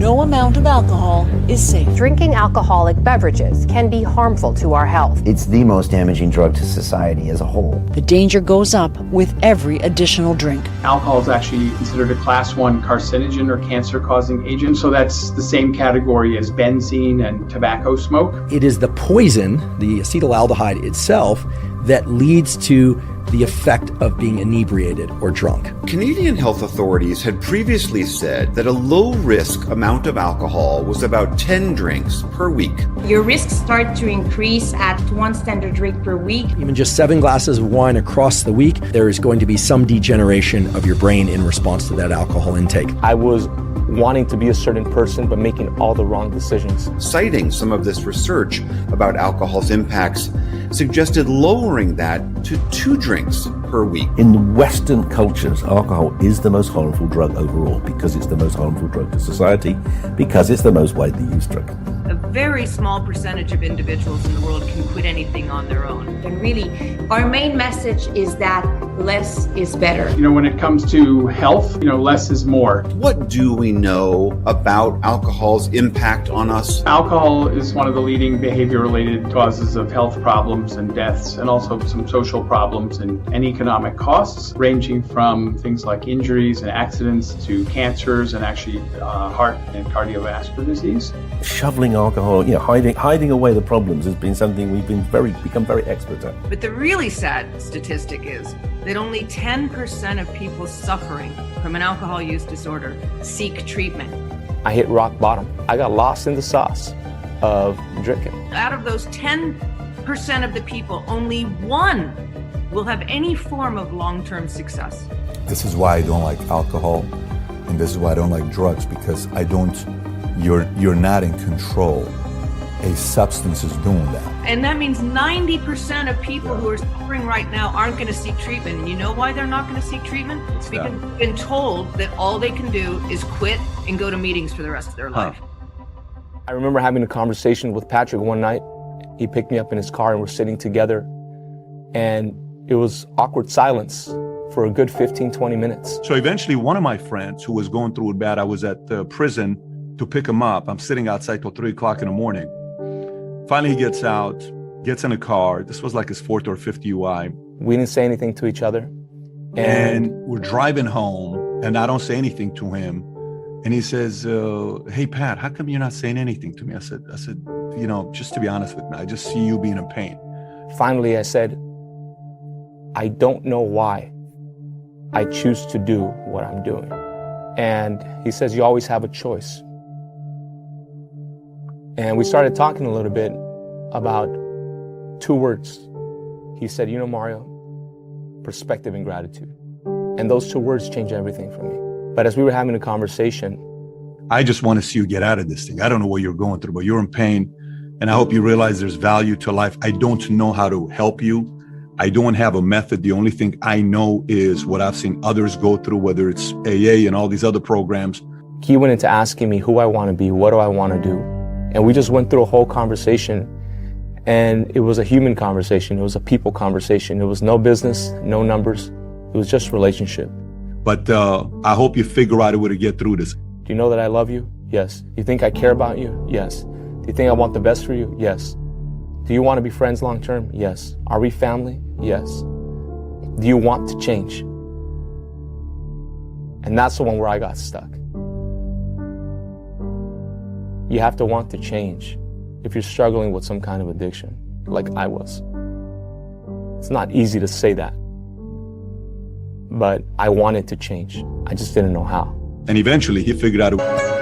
no amount of alcohol is safe. Drinking alcoholic beverages can be harmful to our health. It's the most damaging drug to society as a whole. The danger goes up with every additional drink. Alcohol is actually considered a class 1 carcinogen or cancer-causing agent, so that's the same category as benzene and tobacco smoke. It is the poison, the acetaldehyde itself, that leads to the effect of being inebriated or drunk. Canadian health authorities had previously said that a low-risk amount of alcohol was about 10 drinks per week. Your risks start to increase at 1 standard drink per week. Even just 7 glasses of wine across the week, there is going to be some degeneration of your brain in response to that alcohol intake. I was wanting to be a certain person, but making all the wrong decisions. Citing some of this research about alcohol's impacts, suggested lowering that to 2 drinks per week. In Western cultures, alcohol is the most harmful drug overall because it's the most harmful drug to society, because it's the most widely used drug. A very small percentage of individuals in the world can quit anything on their own. And really, our main message is that less is better. When it comes to health, less is more. What do we know about alcohol's impact on us? Alcohol is one of the leading behavior-related causes of health problems and deaths, and also some social problems and economic costs, ranging from things like injuries and accidents to cancers and actually heart and cardiovascular disease. Shoveling alcohol, hiding away the problems has been something we've become very expert at. But the really sad statistic is that only 10% of people suffering from an alcohol use disorder seek treatment. I hit rock bottom. I got lost in the sauce of drinking. Out of those 10% of the people, only 1 will have any form of long-term success. This is why I don't like alcohol, and this is why I don't like drugs, because you're not in control. A substance is doing that. And that means 90% of people who are suffering right now aren't going to seek treatment. And you know why they're not going to seek treatment? It's because they've been told that all they can do is quit and go to meetings for the rest of their life. I remember having a conversation with Patrick one night. He picked me up in his car and we're sitting together, and it was awkward silence for a good 15, 20 minutes. So eventually one of my friends who was going through it bad, I was at the prison to pick him up. I'm sitting outside till 3 o'clock in the morning. Finally, he gets out, gets in a car. This was like his 4th or 5th UI. We didn't say anything to each other. And we're driving home, and I don't say anything to him. And he says, hey, Pat, how come you're not saying anything to me? I said, just to be honest with me, I just see you being in pain. Finally, I said, I don't know why I choose to do what I'm doing. And he says, you always have a choice. And we started talking a little bit about 2 words. He said, Mario, perspective and gratitude. And those 2 words changed everything for me. But as we were having a conversation, I just want to see you get out of this thing. I don't know what you're going through, but you're in pain. And I hope you realize there's value to life. I don't know how to help you. I don't have a method. The only thing I know is what I've seen others go through, whether it's AA and all these other programs. He went into asking me who I want to be, what do I want to do? And we just went through a whole conversation, and it was a human conversation. It was a people conversation. It was no business, no numbers. It was just relationship. But I hope you figure out a way to get through this. Do you know that I love you? Yes. Do you think I care about you? Yes. Do you think I want the best for you? Yes. Do you want to be friends long term? Yes. Are we family? Yes. Do you want to change? And that's the one where I got stuck. You have to want to change if you're struggling with some kind of addiction, like I was. It's not easy to say that, but I wanted to change. I just didn't know how. And eventually he figured out a way.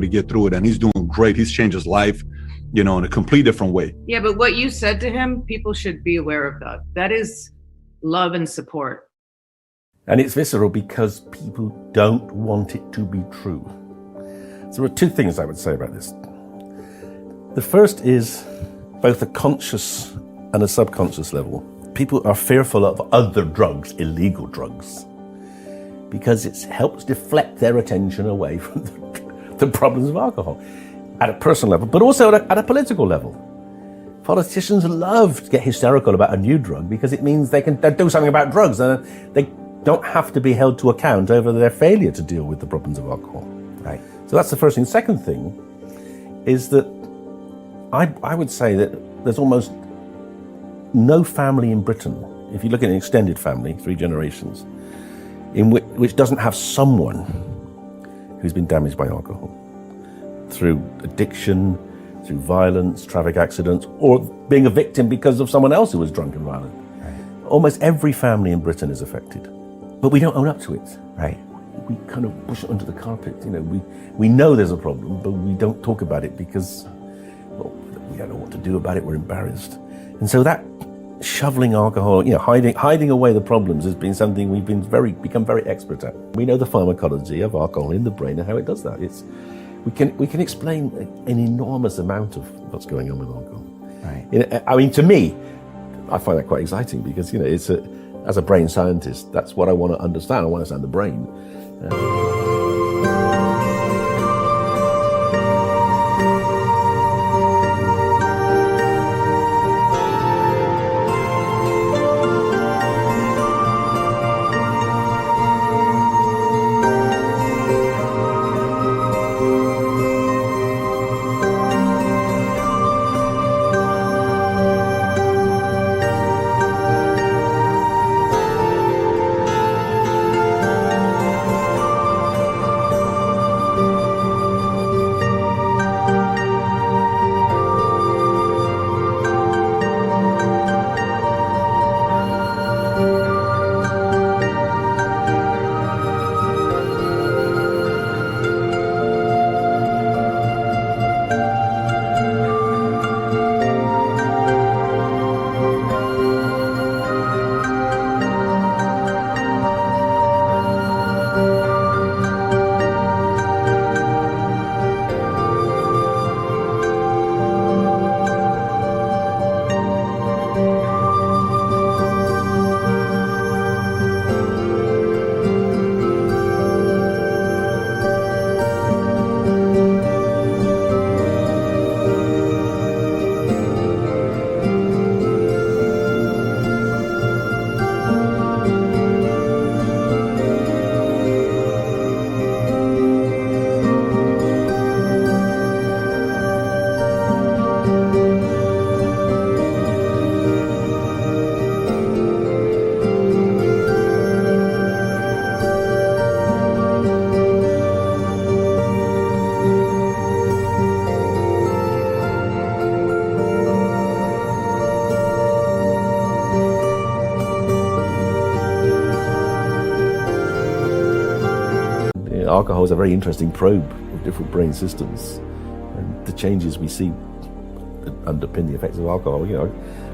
to get through it, and he's doing great. He's changed his life, in a complete different way. Yeah, but what you said to him, people should be aware of that. That is love and support. And it's visceral because people don't want it to be true. So there are two things I would say about this. The first is both a conscious and a subconscious level. People are fearful of other drugs, illegal drugs, because it helps deflect their attention away from the problems of alcohol at a personal level, but also at a political level. Politicians love to get hysterical about a new drug because it means they can do something about drugs and they don't have to be held to account over their failure to deal with the problems of alcohol. Right. So that's the first thing. Second thing is that I would say that there's almost no family in Britain, if you look at an extended family, 3 generations, in which doesn't have someone who's been damaged by alcohol through addiction, through violence, traffic accidents, or being a victim because of someone else who was drunk and violent. Right. Almost every family in Britain is affected, but we don't own up to it. Right. We kind of push it under the carpet. We know there's a problem, but we don't talk about it because, well, we don't know what to do about it. We're embarrassed, and so that shoveling alcohol, hiding away the problems has been something we've become very expert at. We know the pharmacology of alcohol in the brain and how it does that. We can explain an enormous amount of what's going on with alcohol. Right. I mean, to me, I find that quite exciting because as a brain scientist, that's what I want to understand. I want to understand the brain. Alcohol is a very interesting probe of different brain systems, and the changes we see that underpin the effects of alcohol,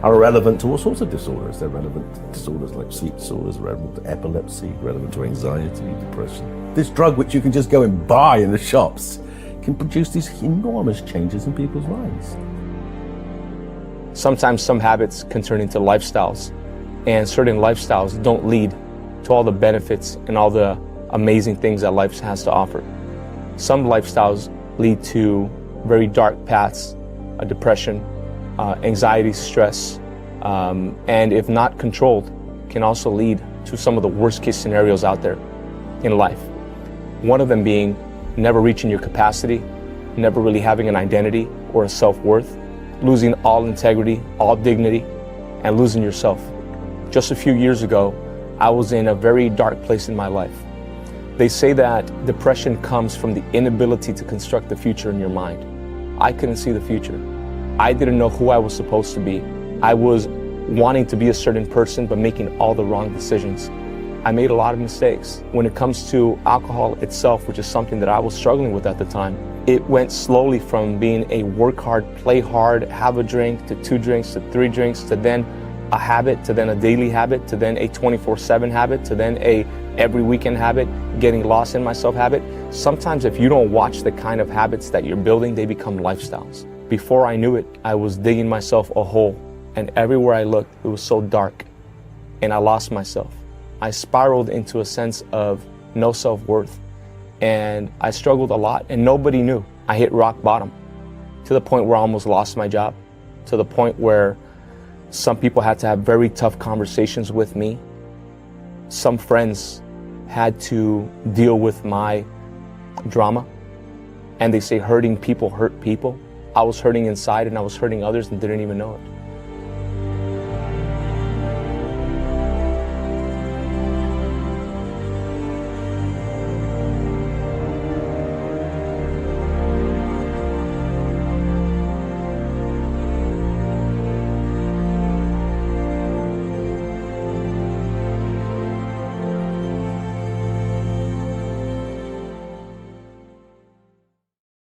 are relevant to all sorts of disorders. They're relevant to disorders like sleep disorders, relevant to epilepsy, relevant to anxiety, depression. This drug, which you can just go and buy in the shops, can produce these enormous changes in people's lives. Sometimes some habits can turn into lifestyles, and certain lifestyles don't lead to all the benefits and all the amazing things that life has to offer. Some lifestyles lead to very dark paths, depression, anxiety, stress, and if not controlled, can also lead to some of the worst case scenarios out there in life. One of them being never reaching your capacity, never really having an identity or a self-worth, losing all integrity, all dignity, and losing yourself. Just a few years ago, I was in a very dark place in my life. They say that depression comes from the inability to construct the future in your mind. I couldn't see the future. I didn't know who I was supposed to be. I was wanting to be a certain person, but making all the wrong decisions. I made a lot of mistakes. When it comes to alcohol itself, which is something that I was struggling with at the time, it went slowly from being a work hard, play hard, have a drink, to 2 drinks, to 3 drinks, to then a habit, to then a daily habit, to then a 24/7 habit, to then a every weekend habit, getting lost in myself habit. Sometimes if you don't watch the kind of habits that you're building, they become lifestyles. Before I knew it, I was digging myself a hole, and everywhere I looked, it was so dark, and I lost myself. I spiraled into a sense of no self-worth, and I struggled a lot, and nobody knew. I hit rock bottom, to the point where I almost lost my job, to the point where some people had to have very tough conversations with me. Some friends had to deal with my drama, and they say hurting people hurt people. I was hurting inside, and I was hurting others and didn't even know it.